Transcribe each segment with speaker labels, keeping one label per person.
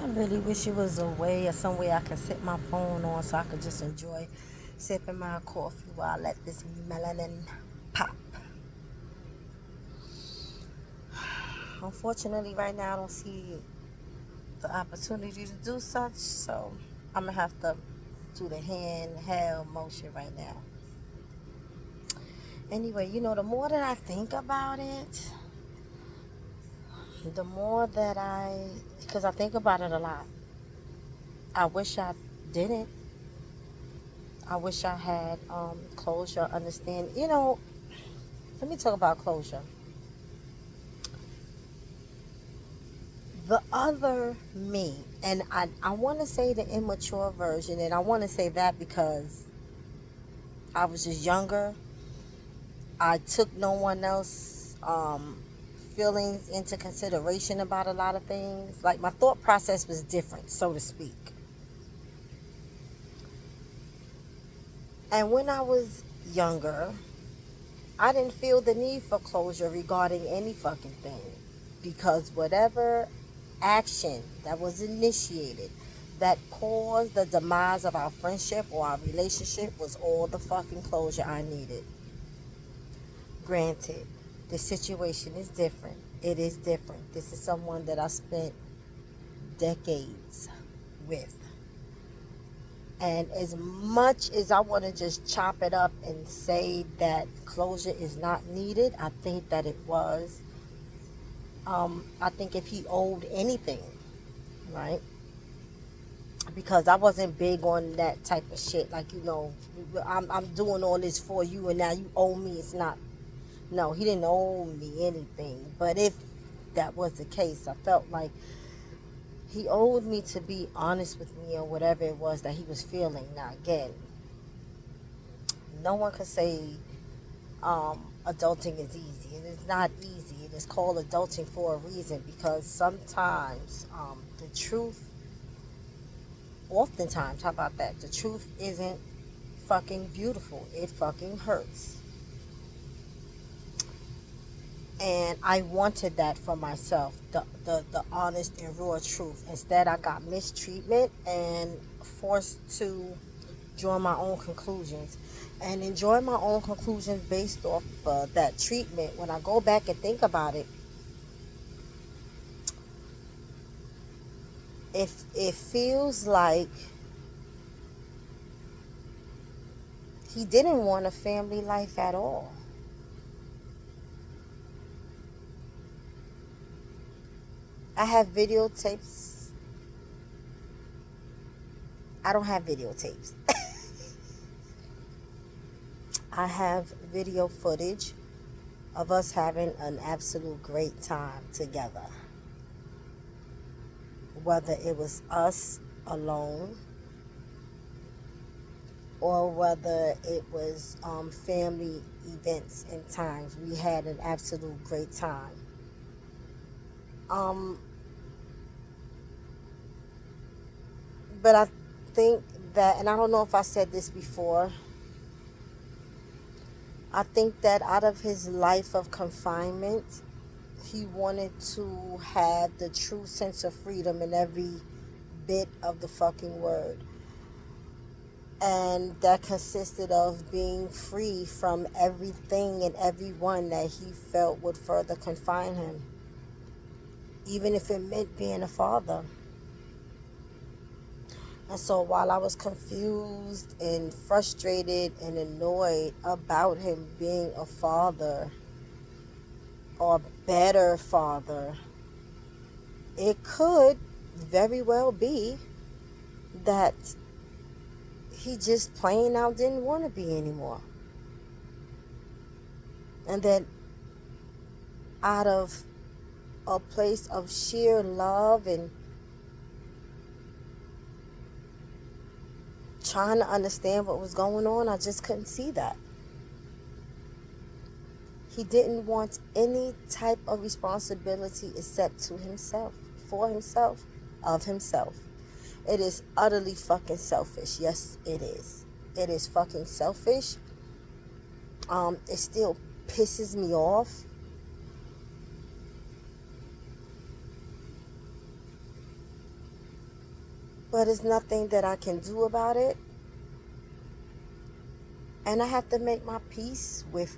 Speaker 1: I really wish it was a way or some way I could sit my phone on so I could just enjoy sipping my coffee while I let this melanin pop. Unfortunately, right now I don't see the opportunity to do such, so I'm gonna have to do the handheld motion right now. Anyway, the more that I think about it, the more that because I think about it a lot. I wish I didn't. I wish I had closure, understand. Let me talk about closure. The other me, and I want to say the immature version, and I want to say that because I was just younger. I took no one else feelings into consideration about a lot of things. Like my thought process was different, so to speak. And when I was younger, I didn't feel the need for closure regarding any fucking thing, because whatever action that was initiated that caused the demise of our friendship or our relationship was all the fucking closure I needed. Granted, the situation is different. It is different. This is someone that I spent decades with. And as much as I want to just chop it up and say that closure is not needed, I think that it was. I think if he owed anything, right? Because I wasn't big on that type of shit. Like, I'm doing all this for you and now you owe me. It's not. No, he didn't owe me anything. But if that was the case, I felt like he owed me to be honest with me or whatever it was that he was feeling. Now, again, no one could say adulting is easy. It is not easy. It is called adulting for a reason, because sometimes the truth, oftentimes, how about that? The truth isn't fucking beautiful. It fucking hurts. And I wanted that for myself, the honest and raw truth. Instead, I got mistreatment and forced to draw my own conclusions. And enjoy my own conclusions based off that treatment. When I go back and think about it, if it feels like he didn't want a family life at all. I have videotapes. I don't have videotapes. I have video footage of us having an absolute great time together. Whether it was us alone or whether it was family events and times, we had an absolute great time. Um, but I think that, and I don't know if I said this before, I think that out of his life of confinement, he wanted to have the true sense of freedom in every bit of the fucking word. And that consisted of being free from everything and everyone that he felt would further confine him, even if it meant being a father. And so while I was confused and frustrated and annoyed about him being a father or better father, it could very well be that he just plain out didn't want to be anymore. And that out of a place of sheer love and trying to understand what was going on, I just couldn't see that. He didn't want any type of responsibility except to himself, for himself, of himself. It is utterly fucking selfish. Yes, it is. It is fucking selfish. It still pisses me off. but it's nothing that I can do about it. And I have to make my peace with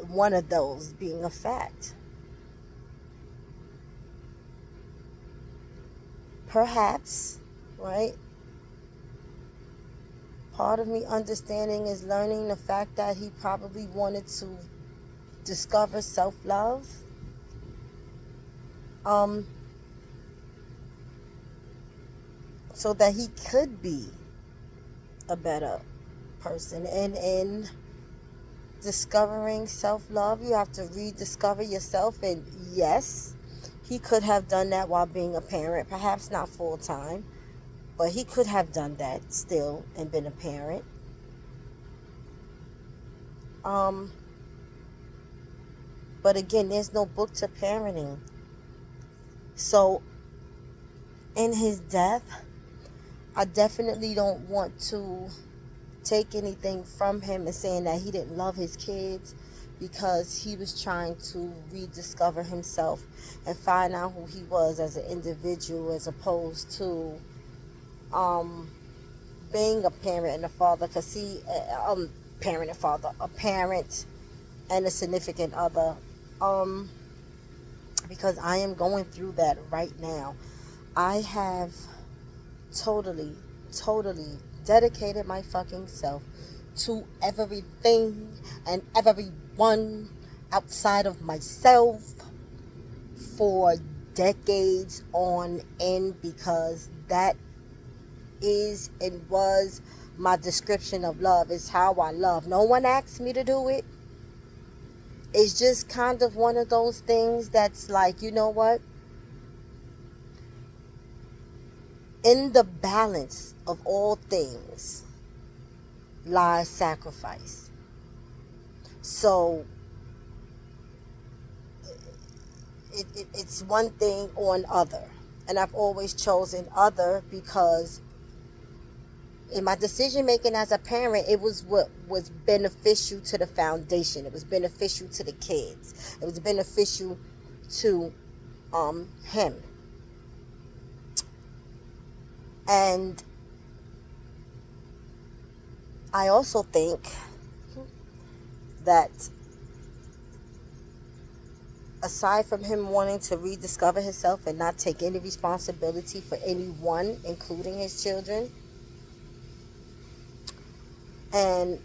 Speaker 1: one of those being a fact. Perhaps, right? Part of me understanding is learning the fact that he probably wanted to discover self-love. So that he could be a better person. And in discovering self-love, you have to rediscover yourself. And yes, he could have done that while being a parent, perhaps not full-time, but he could have done that still and been a parent. But again, there's no book to parenting. So in his death, I definitely don't want to take anything from him and saying that he didn't love his kids, because he was trying to rediscover himself and find out who he was as an individual, as opposed to being a parent and a father. Because he parent and father, a parent and a significant other, because I am going through that right now. I have totally dedicated my fucking self to everything and everyone outside of myself for decades on end, because that is and was my description of love. Is how I love. No one asked me to do it. It's just kind of one of those things that's like, you know what? In the balance of all things lies sacrifice. So it's one thing on other. And I've always chosen other because in my decision making as a parent, it was what was beneficial to the foundation. It was beneficial to the kids. It was beneficial to him. And I also think that aside from him wanting to rediscover himself and not take any responsibility for anyone, including his children, and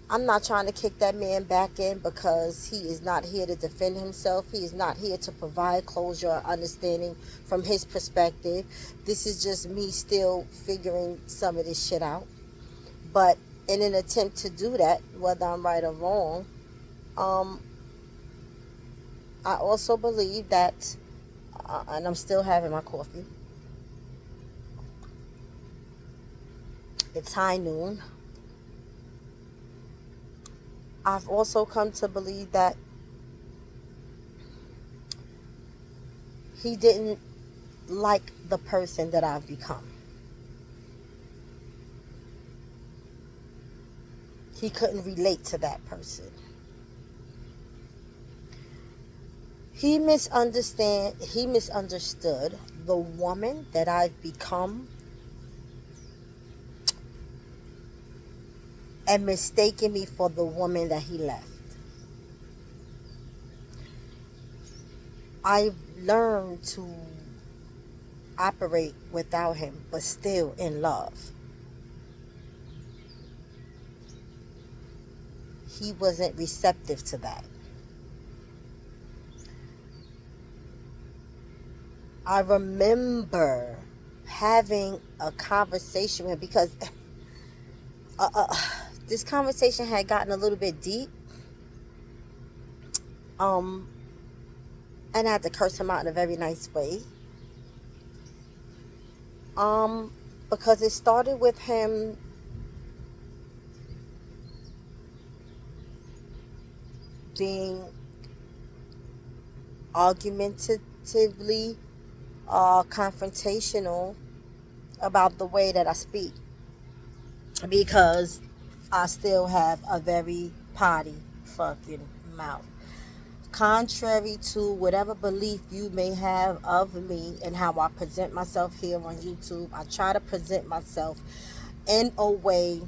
Speaker 1: I'm not trying to kick that man back in, because he is not here to defend himself. He is not here to provide closure or understanding from his perspective. This is just me still figuring some of this shit out. But in an attempt to do that, whether I'm right or wrong, I also believe that, and I'm still having my coffee, it's high noon. I've also come to believe that he didn't like the person that I've become. He couldn't relate to that person. He misunderstood the woman that I've become, and mistaken me for the woman that he left. I've learned to operate without him, but still in love. He wasn't receptive to that. I remember having a conversation with him, because this conversation had gotten a little bit deep. And I had to curse him out in a very nice way. Because it started with him being argumentatively confrontational about the way that I speak, because I still have a very potty fucking mouth. Contrary to whatever belief you may have of me and how I present myself here on YouTube, I try to present myself in a way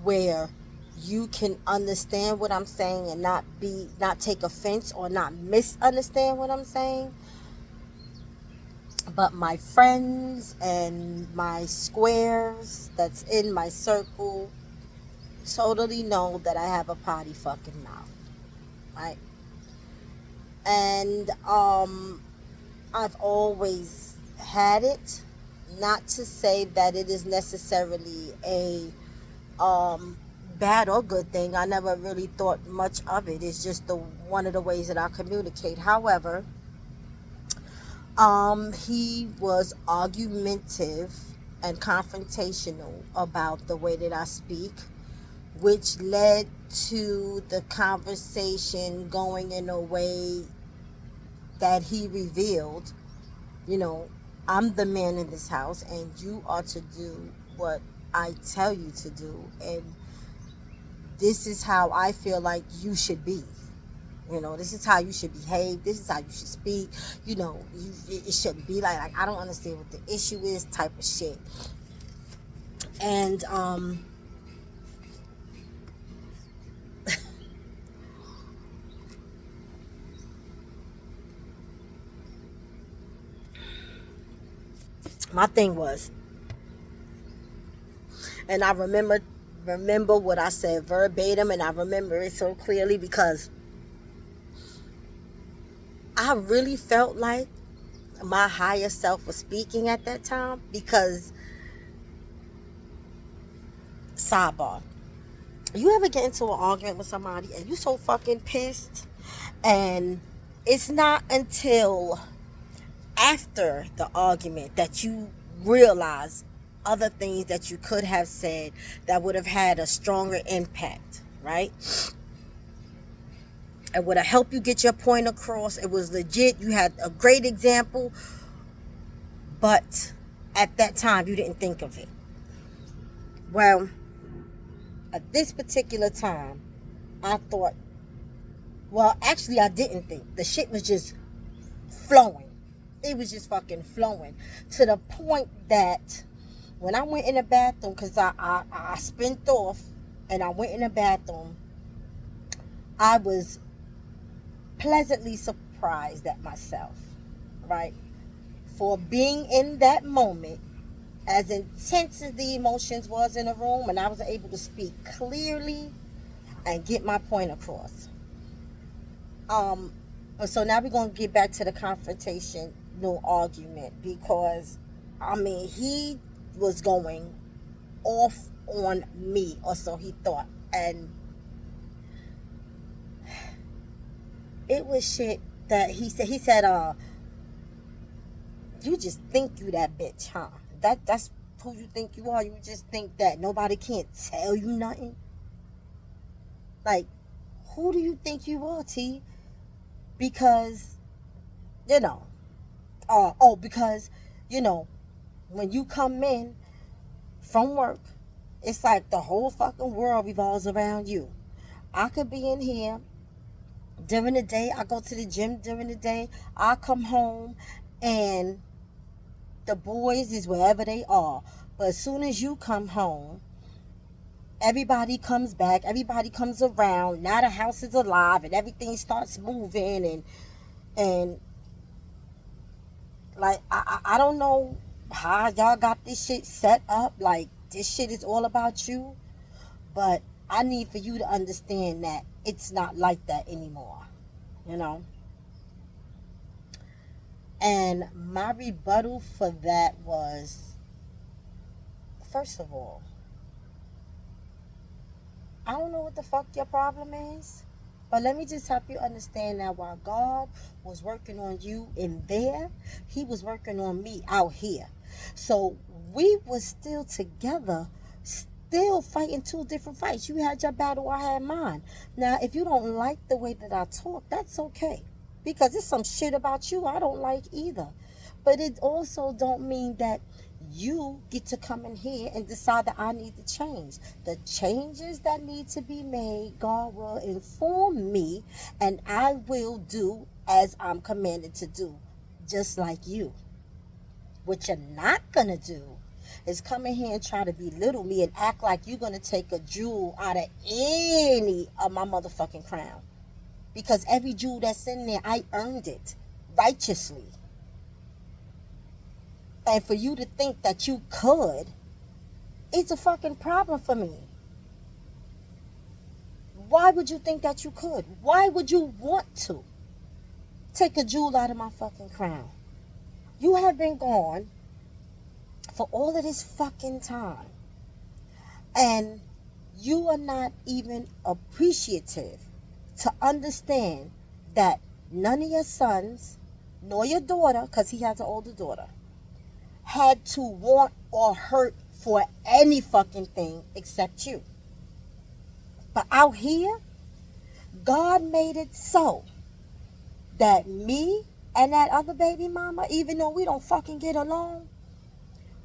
Speaker 1: where you can understand what I'm saying and not take offense or not misunderstand what I'm saying. But my friends and my squares that's in my circle totally know that I have a potty fucking mouth, right? And I've always had it. Not to say that it is necessarily a um bad or good thing. I never really thought much of it. It's just the one of the ways that I communicate. However, he was argumentative and confrontational about the way that I speak, which led to the conversation going in a way that he revealed, you know, I'm the man in this house and you are to do what I tell you to do. And this is how I feel like you should be. You know, this is how you should behave. This is how you should speak. You know, it shouldn't be like I don't understand what the issue is type of shit. And my thing was, and I remember what I said verbatim, and I remember it so clearly because I really felt like my higher self was speaking at that time. Because sidebar, you ever get into an argument with somebody and you so fucking pissed, and it's not until after the argument that you realize other things that you could have said that would have had a stronger impact, right? It would have helped you get your point across. It was legit. You had a great example, but at that time you didn't think of it. Well, at this particular time, I thought, well, actually I didn't think. The shit was just flowing. It was just fucking flowing to the point that when I went in the bathroom, because I spent off and I went in the bathroom, I was pleasantly surprised at myself, right? For being in that moment, as intense as the emotions was in the room, and I was able to speak clearly and get my point across. But so now we're going to get back to the confrontation, no argument, because I mean, he was going off on me, or so he thought, and it was shit that he said. He said, you just think you that bitch, huh? That's who you think you are. You just think that nobody can't tell you nothing. Like, who do you think you are, T? Because, you know, because, you know, when you come in from work, it's like the whole fucking world revolves around you. I could be in here during the day. I go to the gym during the day. I come home and the boys is wherever they are. But as soon as you come home, everybody comes back. Everybody comes around. Now the house is alive and everything starts moving. And like, I don't know how y'all got this shit set up. Like, this shit is all about you. But I need for you to understand that it's not like that anymore. You know? And my rebuttal for that was, first of all, I don't know what the fuck your problem is, but let me just help you understand that while God was working on you in there, he was working on me out here. So we were still together, still fighting two different fights. You had your battle, I had mine. Now, if you don't like the way that I talk, that's okay. Because it's some shit about you I don't like either. But it also don't mean that You get to come in here and decide that I need to change. The changes that need to be made, God will inform me, and I will do as I'm commanded to do, just like you. What you're not gonna do is come in here and try to belittle me and act like you're gonna take a jewel out of any of my motherfucking crown. Because every jewel that's in there, I earned it righteously. And for you to think that you could, it's a fucking problem for me. Why would you think that you could? Why would you want to take a jewel out of my fucking crown? You have been gone for all of this fucking time. And you are not even appreciative to understand that none of your sons, nor your daughter, because he has an older daughter, had to want or hurt for any fucking thing except you. But out here, God made it so that me and that other baby mama, even though we don't fucking get along,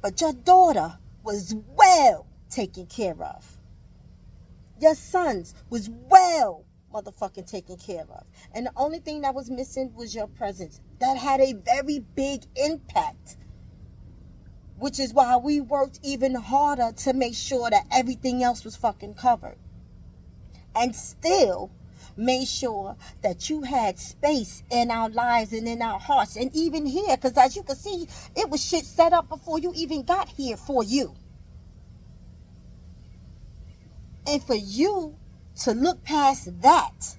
Speaker 1: but your daughter was well taken care of. Your sons was well motherfucking taken care of. And the only thing that was missing was your presence. That had a very big impact. Which is why we worked even harder to make sure that everything else was fucking covered. And still made sure that you had space in our lives and in our hearts. And even here, because as you can see, it was shit set up before you even got here for you. And for you to look past that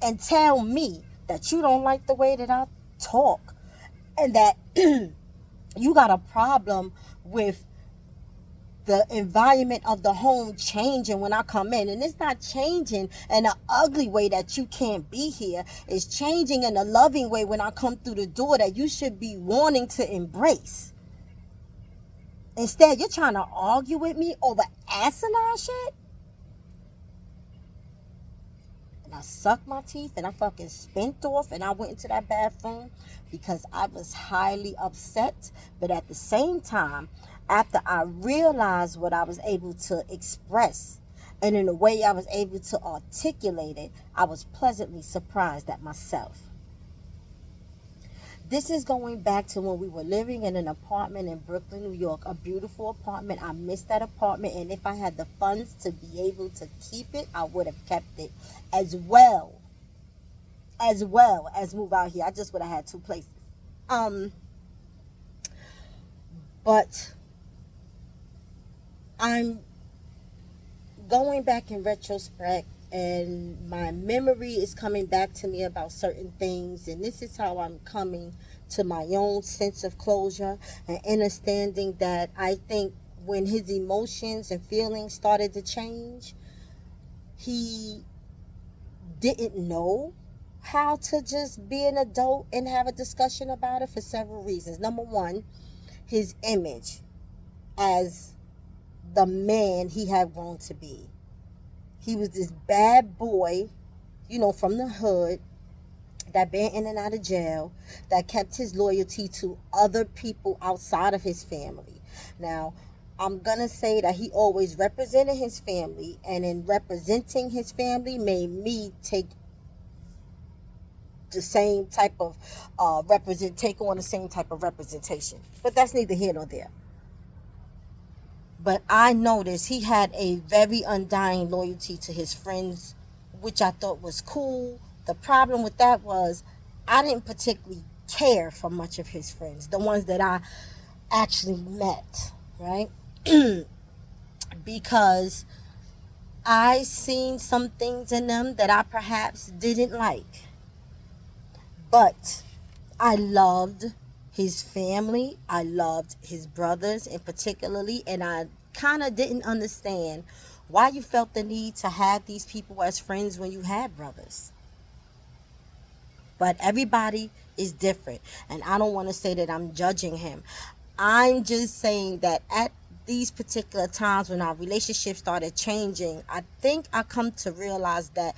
Speaker 1: and tell me that you don't like the way that I talk and that you got a problem with the environment of the home changing when I come in. And it's not changing in an ugly way that you can't be here. It's changing in a loving way when I come through the door that you should be wanting to embrace. Instead, you're trying to argue with me over asinine shit. And I sucked my teeth and I fucking spent off and I went into that bathroom because I was highly upset. But at the same time, after I realized what I was able to express and in the way I was able to articulate it, I was pleasantly surprised at myself. This is going back to when we were living in an apartment in Brooklyn, New York, a beautiful apartment. I missed that apartment, and if I had the funds to be able to keep it, I would have kept it as well as move out here. I just would have had two places. But I'm going back in retrospect, and my memory is coming back to me about certain things, and this is how I'm coming to my own sense of closure and understanding that I think when his emotions and feelings started to change, he didn't know how to just be an adult and have a discussion about it for several reasons. Number one, his image as the man he had grown to be. He was this bad boy, from the hood, that been in and out of jail, that kept his loyalty to other people outside of his family. Now, I'm going to say that he always represented his family, and in representing his family made me take the same type of take on the same type of representation. But that's neither here nor there. But I noticed he had a very undying loyalty to his friends, which I thought was cool. The problem with that was I didn't particularly care for much of his friends, the ones that I actually met, right? Because I seen some things in them that I perhaps didn't like. But I loved his family. I loved his brothers in particularly, and I kind of didn't understand why you felt the need to have these people as friends when you had brothers. But everybody is different, and I don't want to say that I'm judging him. I'm just saying that at these particular times when our relationship started changing, I think I come to realize that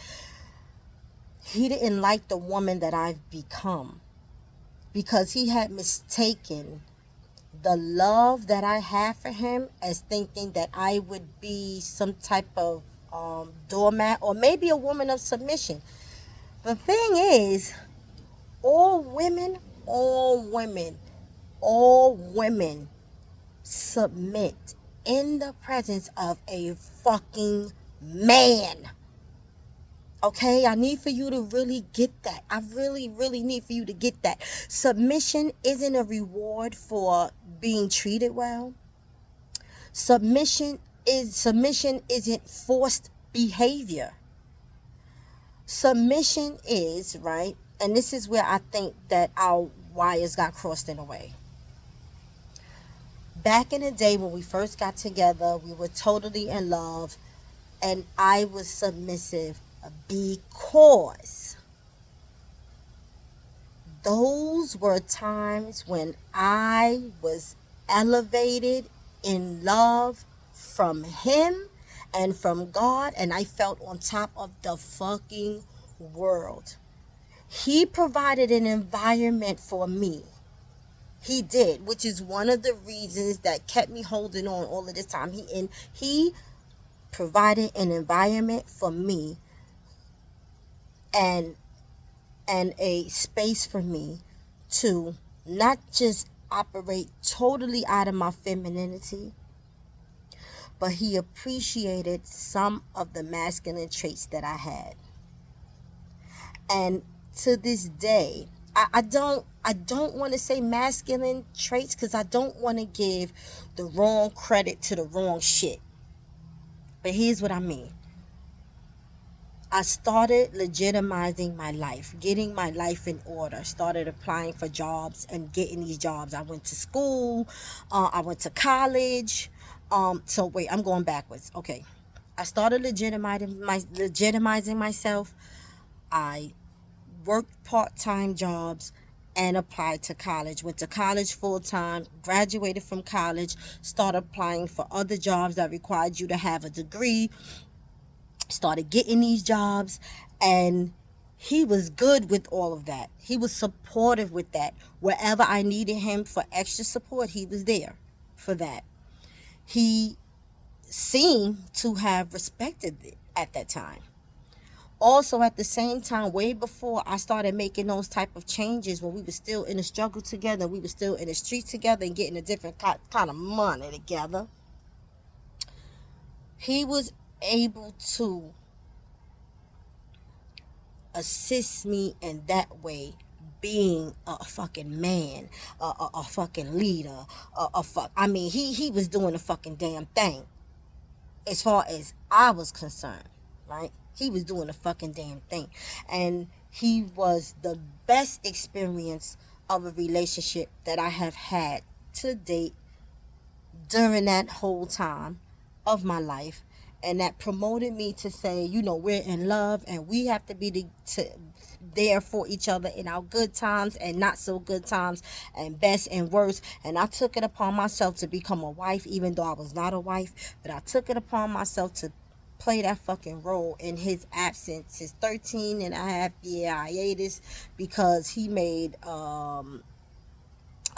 Speaker 1: he didn't like the woman that I've become, because he had mistaken the love that I have for him as thinking that I would be some type of doormat or maybe a woman of submission. The thing is, all women, all women, all women submit in the presence of a fucking man. Okay, I need for you to really get that. I really, really need for you to get that. Submission isn't a reward for being treated well. Submission isn't forced behavior. Submission is, right? And this is where I think that our wires got crossed in a way. Back in the day when we first got together, we were totally in love, and I was submissive because those were times when I was elevated in love from him and from God, and I felt on top of the fucking world. He provided an environment for me. He did, which is one of the reasons that kept me holding on all of this time. He provided an environment for me and a space for me to not just operate totally out of my femininity, but he appreciated some of the masculine traits that I had. And to this day, I don't want to say masculine traits because I don't want to give the wrong credit to the wrong shit. But here's what I mean. I started legitimizing my life, getting my life in order. Started applying for jobs and getting these jobs. I went to school. I went to college. So wait, I'm going backwards. Okay. I started legitimizing myself. I worked part-time jobs and applied to college. Went to college full-time, graduated from college, started applying for other jobs that required you to have a degree, started getting these jobs, and he was good with all of that. He was supportive with that. Wherever I needed him for extra support, he was there for that. He seemed to have respected it at that time. Also, at the same time, way before I started making those type of changes, when we were still in the struggle together, we were still in the street together and getting a different kind of money together, he was able to assist me in that way, being a fucking man, a fucking leader, I mean, he was doing the fucking damn thing as far as I was concerned, right? He was doing the fucking damn thing. And he was the best experience of a relationship that I have had to date during that whole time of my life. And that promoted me to say, you know, we're in love and we have to be there for each other in our good times and not so good times and best and worst. And I took it upon myself to become a wife, even though I was not a wife. But I took it upon myself to play that fucking role in his absence, his 13 and a half year hiatus, because he made a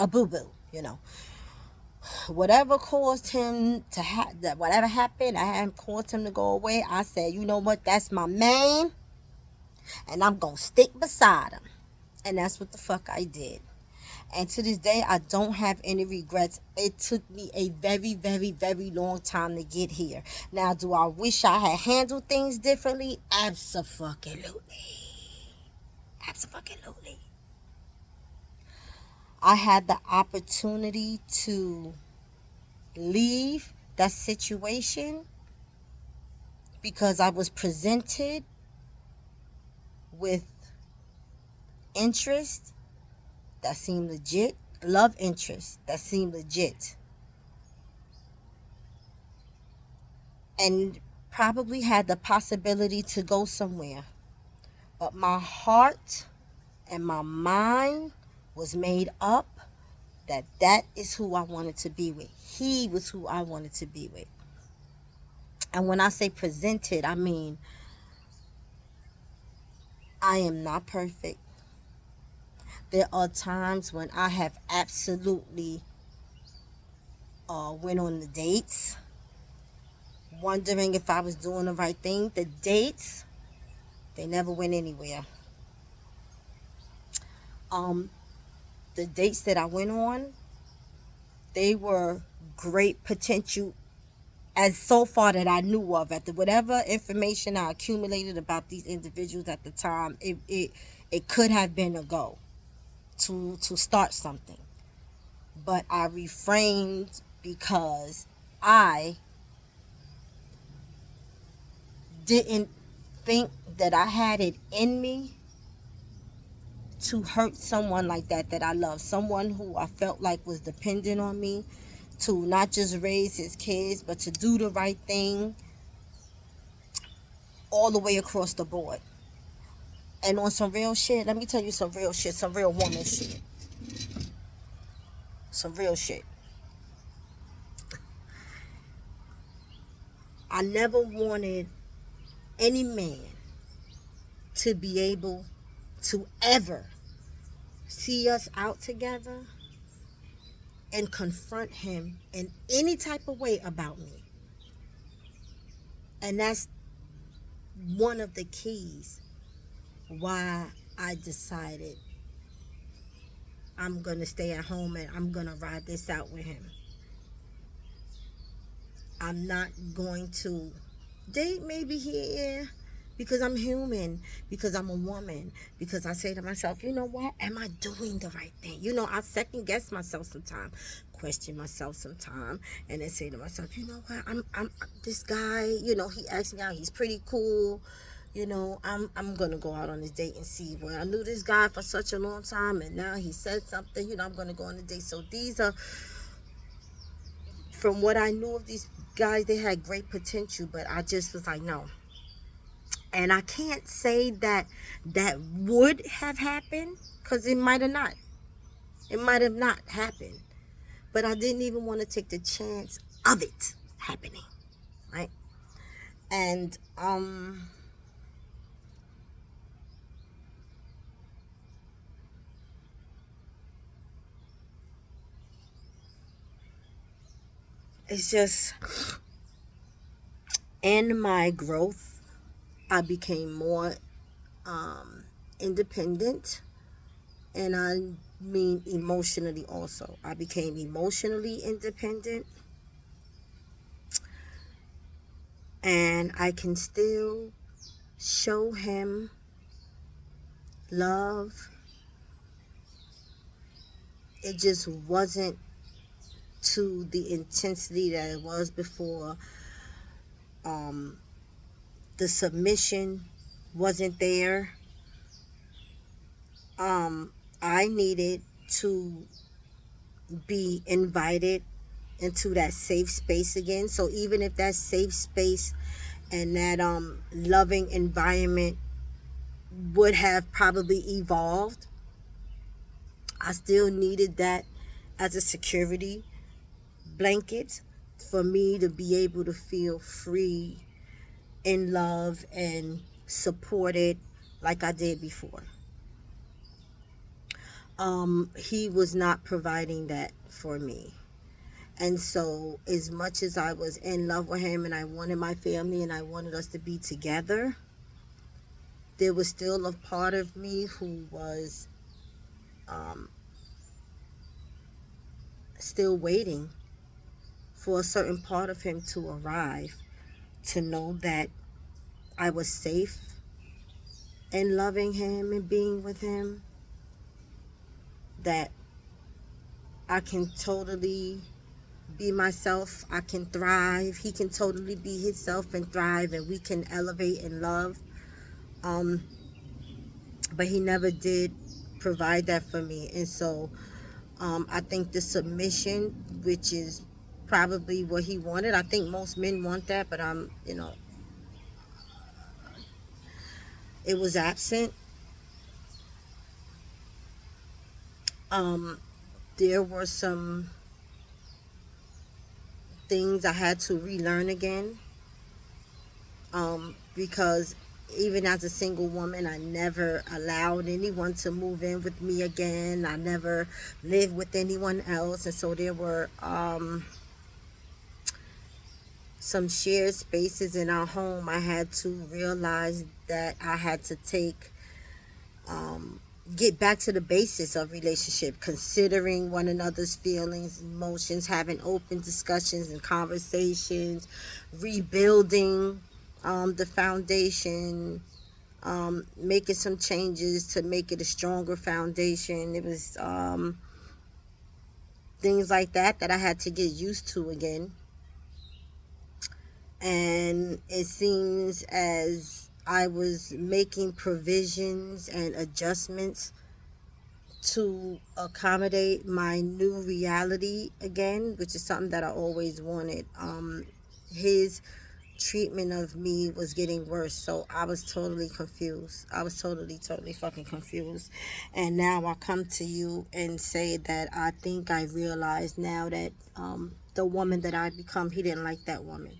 Speaker 1: boo-boo, you know. Whatever caused him to whatever happened, I had caused him to go away. I said, you know what, that's my man, and I'm gonna stick beside him. And that's what the fuck I did. And to this day, I don't have any regrets. It took me a very, very, very long time to get here. Now, do I wish I had handled things differently? Abso-fucking-lutely. Abso-fucking-lutely. I had the opportunity to leave that situation because I was presented with interest that seemed legit, love interest that seemed legit, and probably had the possibility to go somewhere. But my heart and my mind was made up that that is who I wanted to be with. He was who I wanted to be with. And when I say presented, I mean I am not perfect. There are times when I have absolutely went on the dates, wondering if I was doing the right thing. The dates, they never went anywhere. Um, the dates that I went on, they were great potential as so far that I knew of. At the whatever information I accumulated about these individuals at the time, it could have been a go to start something. But I refrained because I didn't think that I had it in me to hurt someone like that I love, someone who I felt like was dependent on me to not just raise his kids, but to do the right thing all the way across the board. And on some real shit, let me tell you some real shit, some real woman shit, some real shit. I never wanted any man to be able to ever see us out together and confront him in any type of way about me. And that's one of the keys why I decided I'm going to stay at home and I'm going to ride this out with him. I'm not going to date maybe here because I'm human, because I'm a woman, because I say to myself, you know what, am I doing the right thing? You know, I second guess myself sometimes, question myself sometimes, and then say to myself, you know what, I'm this guy, you know, he asked me out, he's pretty cool, you know, I'm gonna go out on this date and see. Well, I knew this guy for such a long time, and now he said something, you know, I'm gonna go on a date. So these are, from what I knew of these guys, they had great potential, but I just was like, no. And I can't say that that would have happened, because it might have not. It might have not happened. But I didn't even want to take the chance of it happening, right? And it's just, in my growth, I became more independent, and I mean emotionally also. I became emotionally independent, and I can still show him love. It just wasn't to the intensity that it was before. The submission wasn't there. I needed to be invited into that safe space again. So even if that safe space and that loving environment would have probably evolved, I still needed that as a security blanket for me to be able to feel free, in love, and supported like I did before. He was not providing that for me. And so, as much as I was in love with him and I wanted my family and I wanted us to be together, there was still a part of me who was still waiting for a certain part of him to arrive, to know that I was safe in loving him and being with him, that I can totally be myself, I can thrive, he can totally be himself and thrive, and we can elevate in love. But he never did provide that for me. And so I think the submission, which is probably what he wanted, I think most men want that, but you know, it was absent. There were some things I had to relearn again, because even as a single woman, I never allowed anyone to move in with me again. I never lived with anyone else. And so there were some shared spaces in our home, I had to realize that I had to um, get back to the basis of relationship, considering one another's feelings, emotions, having open discussions and conversations, rebuilding the foundation, making some changes to make it a stronger foundation. It was things like that that I had to get used to again. And it seems as I was making provisions and adjustments to accommodate my new reality again, which is something that I always wanted. His treatment of me was getting worse, so I was totally confused. I was totally fucking confused. And now I come to you and say that I think I realize now that the woman that I become, he didn't like that woman.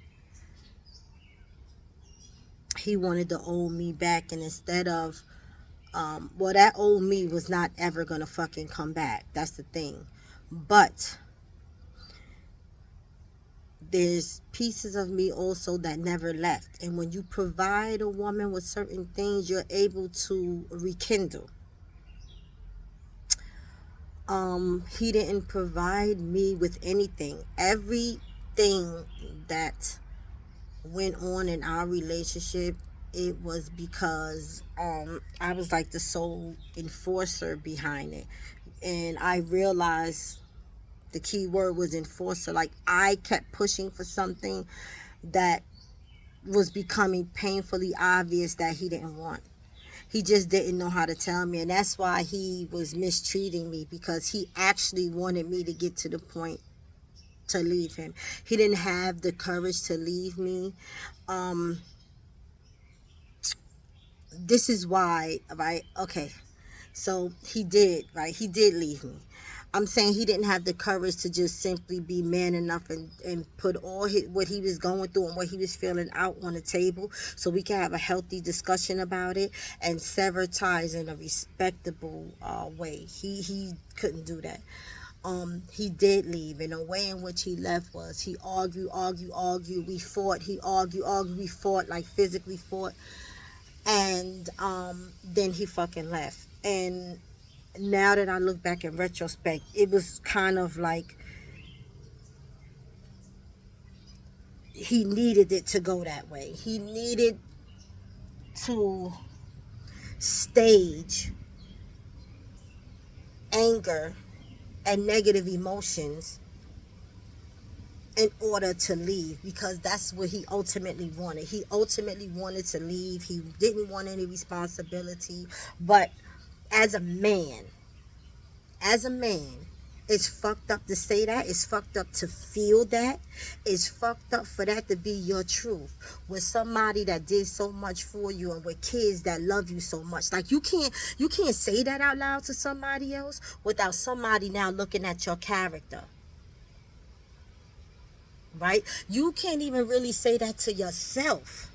Speaker 1: He wanted the old me back, and instead of well, that old me was not ever gonna fucking come back. That's the thing. But there's pieces of me also that never left. And when you provide a woman with certain things, you're able to rekindle. He didn't provide me with anything. Everything that went on in our relationship, it was because I was like the sole enforcer behind it. And I realized the key word was enforcer. Like, I kept pushing for something that was becoming painfully obvious that he didn't want. He just didn't know how to tell me, and that's why he was mistreating me, because he actually wanted me to get to the point to leave him. He didn't have the courage to leave me. um this is why, right? Okay, so he did leave me. I'm saying he didn't have the courage to just simply be man enough and put all what he was going through and what he was feeling out on the table, so we can have a healthy discussion about it and sever ties in a respectable way. He couldn't do that. He did leave, and the way in which he left was he argued, we fought, he argued, we fought, like physically fought. And then he fucking left. And now that I look back in retrospect, it was kind of like he needed it to go that way. He needed to stage anger and negative emotions in order to leave, because that's what he ultimately wanted. He ultimately wanted to leave. He didn't want any responsibility. But as a man, as a man, it's fucked up to say that. It's fucked up to feel that. It's fucked up for that to be your truth. With somebody that did so much for you, and with kids that love you so much. Like, you can't say that out loud to somebody else without somebody now looking at your character. Right? You can't even really say that to yourself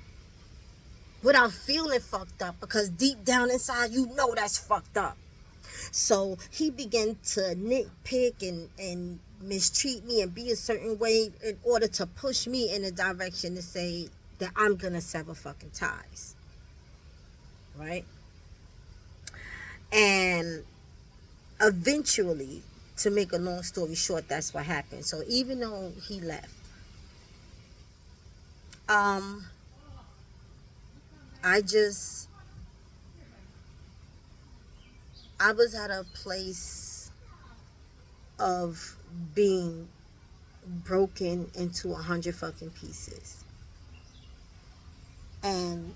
Speaker 1: without feeling fucked up, because deep down inside you know that's fucked up. So he began to nitpick and mistreat me and be a certain way in order to push me in a direction to say that I'm gonna sever fucking ties. Right? And eventually, to make a long story short, that's what happened. So even though he left, um, I just I was at a place of being broken into 100 fucking pieces. And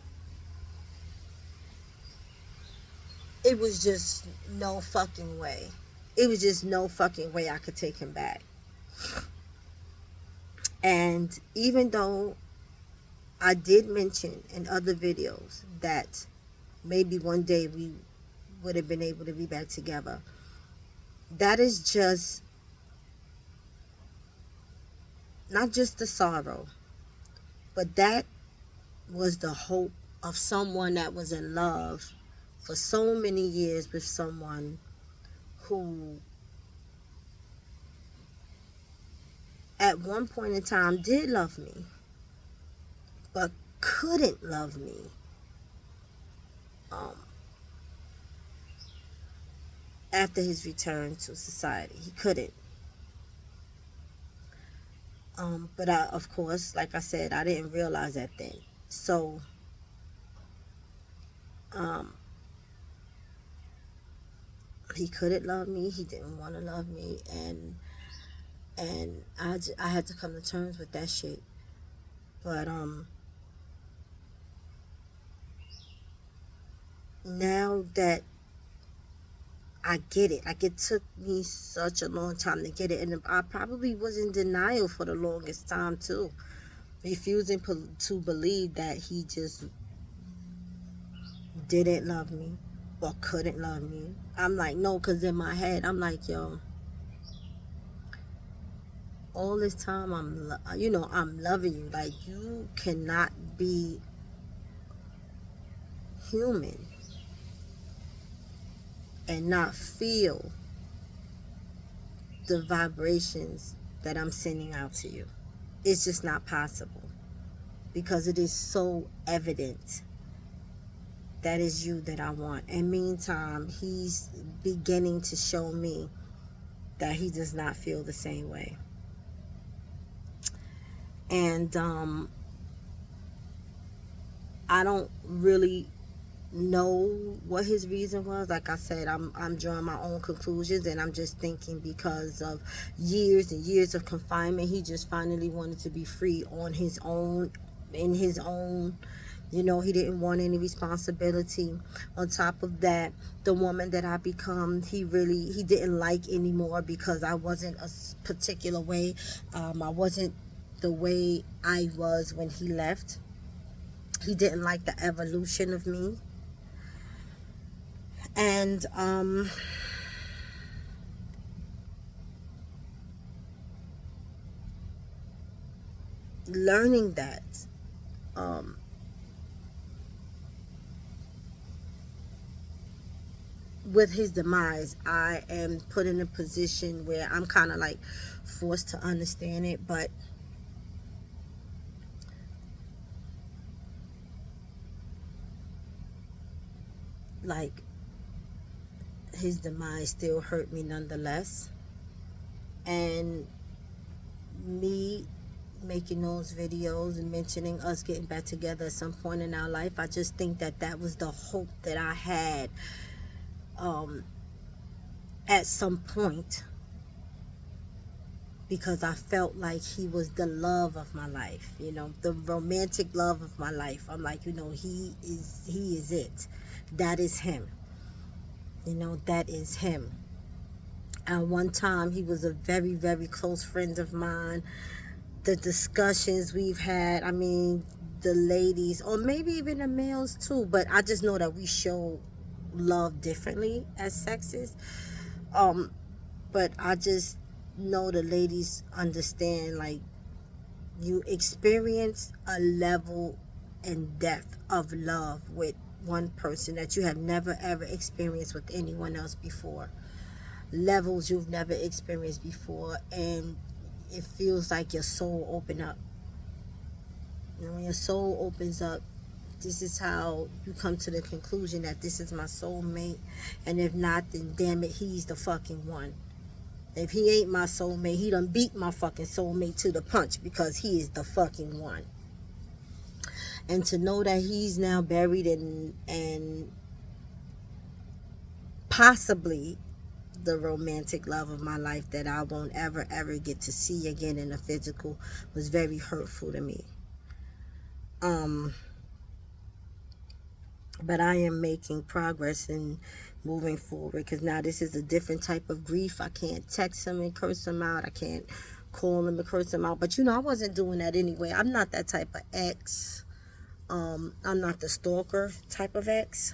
Speaker 1: it was just no fucking way. It was just no fucking way I could take him back. And even though I did mention in other videos that maybe one day we would have been able to be back together, that is just not just the sorrow, but that was the hope of someone that was in love for so many years with someone who at one point in time did love me. but couldn't love me um, after his return to society. He couldn't. But I, of course, like I said, I didn't realize that then. So um, he couldn't love me. He didn't want to love me, and I had to come to terms with that shit. But now that I get it, like, it took me such a long time to get it, and I probably was in denial for the longest time too, refusing to believe that he just didn't love me or couldn't love me. I'm like, no, because in my head I'm like, yo, all this time I'm loving you. Like, you cannot be human and not feel the vibrations that I'm sending out to you. It's just not possible, because it is so evident that is you that I want. And meantime, he's beginning to show me that he does not feel the same way. And I don't really know what his reason was. Like I said, I'm drawing my own conclusions, and I'm just thinking because of years and years of confinement, he just finally wanted to be free on his own, in his own. He didn't want any responsibility. On top of that, the woman that I become, he didn't like anymore, because I wasn't a particular way. I wasn't the way I was when he left. He didn't like the evolution of me. And learning that, um, with his demise, I am put in a position where I'm kind of like forced to understand it. But like, his demise still hurt me nonetheless. And me making those videos and mentioning us getting back together at some point in our life, I just think that that was the hope that I had, um, at some point, because I felt like he was the love of my life, the romantic love of my life. I'm like, he is it. That is him. That is him. And one time, he was a very, very close friend of mine. The discussions we've had, I mean, the ladies, or maybe even the males too, but I just know that we show love differently as sexes. But I just know the ladies understand, like, you experience a level and depth of love with one person that you have never ever experienced with anyone else before. Levels you've never experienced before, and it feels like your soul open up. When your soul opens up, this is how you come to the conclusion that this is my soulmate. And if not, then damn it, he's the fucking one. If he ain't my soulmate, he done beat my fucking soulmate to the punch, because he is the fucking one. And to know that he's now buried and possibly the romantic love of my life that I won't ever ever get to see again in the physical, was very hurtful to me. But I am making progress and moving forward, because now this is a different type of grief. I can't text him and curse him out. I can't call him and curse him out. But I wasn't doing that anyway. I'm not that type of ex. I'm not the stalker type of ex.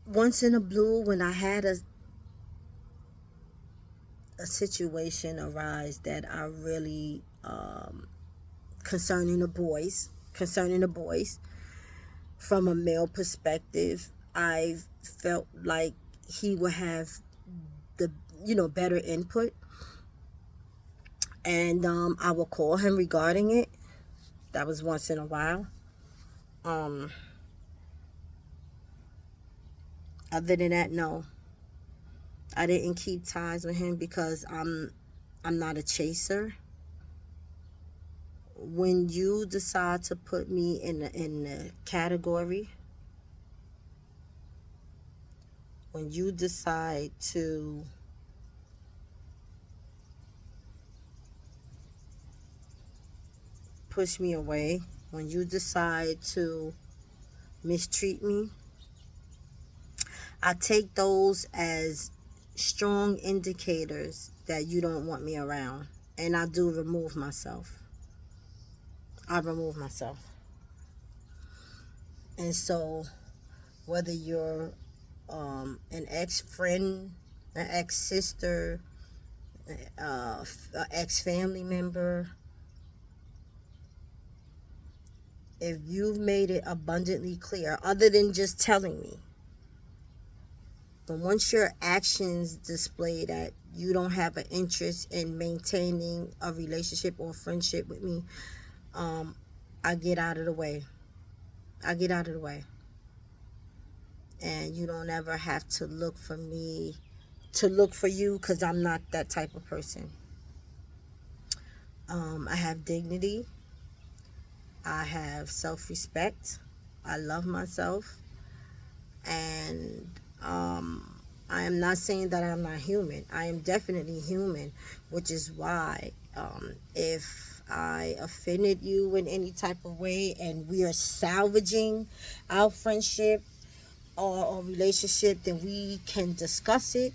Speaker 1: Once in a blue, when I had a situation arise that I really, concerning the boys, from a male perspective, I felt like he would have the better input. And I will call him regarding it. That was once in a while. Other than that, no. I didn't keep ties with him because I'm not a chaser. When you decide to put me in the category, when you decide to push me away, when you decide to mistreat me, I take those as strong indicators that you don't want me around. And I do remove myself. I remove myself. And so, whether you're an ex-friend, an ex-sister, an ex-family member, if you've made it abundantly clear, other than just telling me, but once your actions display that you don't have an interest in maintaining a relationship or friendship with me, I get out of the way. I get out of the way. And you don't ever have to look for me to look for you, because I'm not that type of person. I have dignity. I have self-respect. I love myself. And I am not saying that I'm not human. I am definitely human, which is why if I offended you in any type of way and we are salvaging our friendship or relationship, then we can discuss it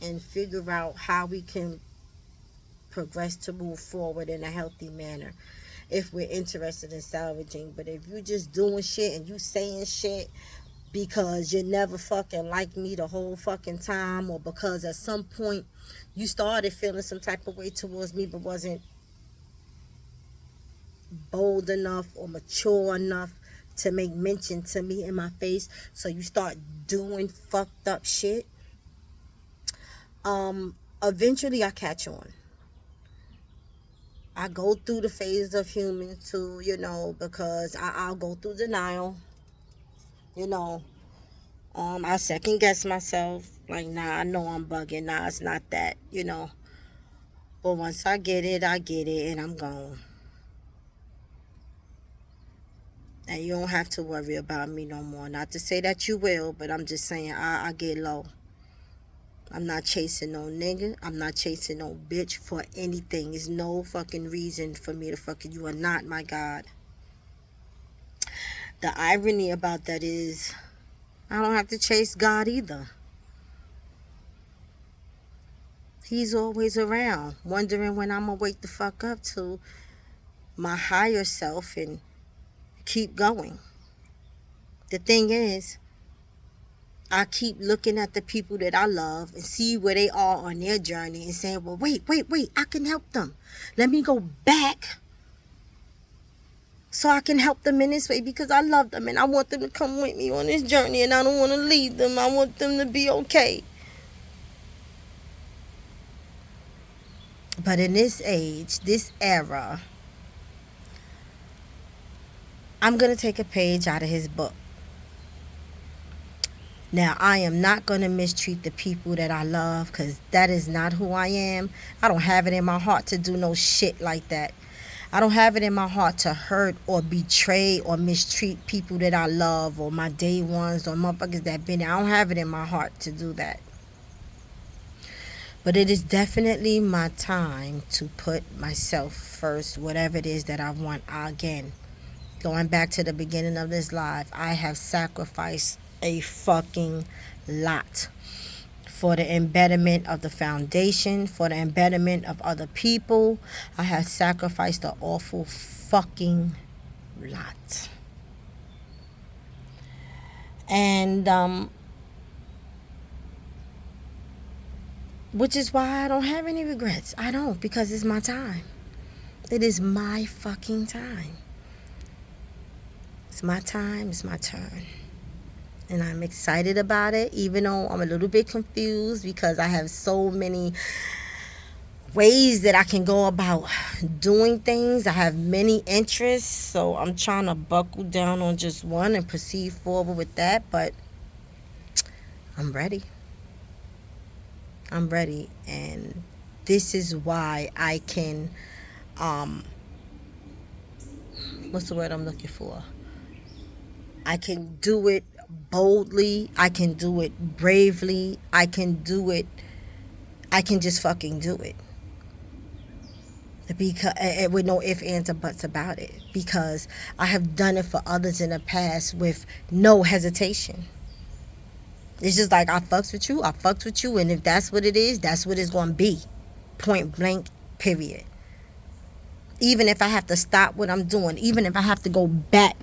Speaker 1: and figure out how we can progress to move forward in a healthy manner if we're interested in salvaging. But if you just doing shit and you saying shit because you never fucking liked me the whole fucking time, or because at some point you started feeling some type of way towards me but wasn't bold enough or mature enough to make mention to me in my face, so you start doing fucked up shit, eventually I catch on. I go through the phase of humans too, because I'll go through denial, I second guess myself, like, nah, I know I'm bugging, nah, it's not that, but once I get it, and I'm gone. And you don't have to worry about me no more. Not to say that you will, but I'm just saying I get low. I'm not chasing no nigga. I'm not chasing no bitch for anything. There's no fucking reason for me to fucking, you are not my God. The irony about that is I don't have to chase God either. He's always around, wondering when I'm going to wake the fuck up to my higher self and keep going. The thing is, I keep looking at the people that I love and see where they are on their journey and saying, well, wait, I can help them. Let me go back so I can help them in this way, because I love them and I want them to come with me on this journey and I don't want to leave them. I want them to be okay. But in this age, this era, I'm going to take a page out of his book. Now, I am not going to mistreat the people that I love, because that is not who I am. I don't have it in my heart to do no shit like that. I don't have it in my heart to hurt or betray or mistreat people that I love, or my day ones, or motherfuckers that been there. I don't have it in my heart to do that. But it is definitely my time to put myself first, whatever it is that I want. Again, going back to the beginning of this live, I have sacrificed a fucking lot for the embetterment of the foundation, for the embetterment of other people. I have sacrificed an awful fucking lot. And which is why I don't have any regrets. I don't, because it's my time. It is my fucking time. It's my time, it's my turn. And I'm excited about it, even though I'm a little bit confused because I have so many ways that I can go about doing things. I have many interests, so I'm trying to buckle down on just one and proceed forward with that. But I'm ready. I'm ready, and this is why I can, um, what's the word I'm looking for? I can do it boldly. I can do it bravely. I can do it. I can just fucking do it. Because with no ifs, ands, or buts about it. Because I have done it for others in the past with no hesitation. It's just like, I fucks with you. I fucks with you, and if that's what it is, that's what it's gonna be. Point blank. Period. Even if I have to stop what I'm doing, even if I have to go back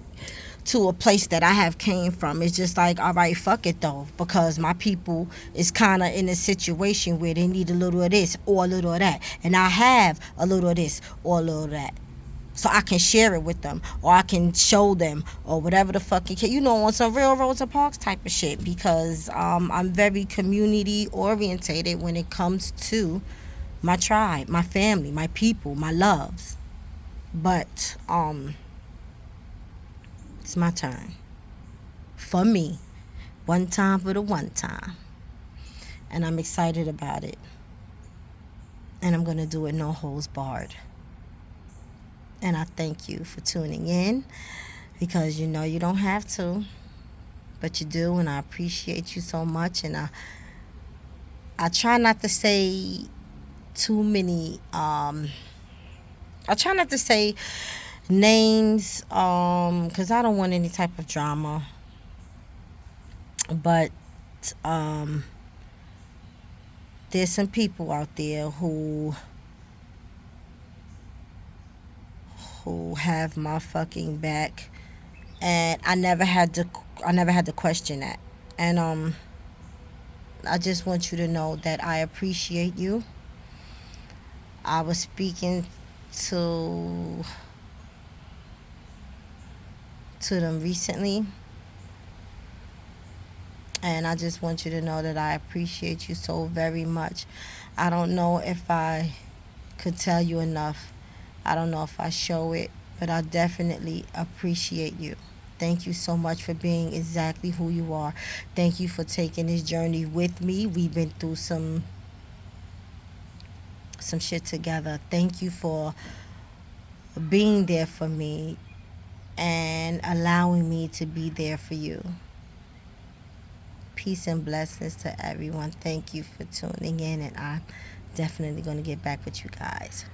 Speaker 1: to a place that I have came from, it's just like, all right, fuck it though, because my people is kind of in a situation where they need a little of this or a little of that, and I have a little of this or a little of that, so I can share it with them, or I can show them, or whatever the fuck it can, on some real Rosa Parks type of shit, because I'm very community orientated when it comes to my tribe, my family, my people, my loves. But it's my turn. For me. One time for the one time. And I'm excited about it. And I'm going to do it no holds barred. And I thank you for tuning in, because you don't have to, but you do, and I appreciate you so much. And I try not to say too many I try not to say names because I don't want any type of drama. But there's some people out there who have my fucking back, and I never had to question that. And I just want you to know that I appreciate you. I was speaking to them recently, and I just want you to know that I appreciate you so very much. I don't know if I could tell you enough. I don't know if I show it, but I definitely appreciate you. Thank you so much for being exactly who you are. Thank you for taking this journey with me. We've been through some shit together. Thank you for being there for me and allowing me to be there for you. Peace and blessings to everyone. Thank you for tuning in, and I'm definitely going to get back with you guys.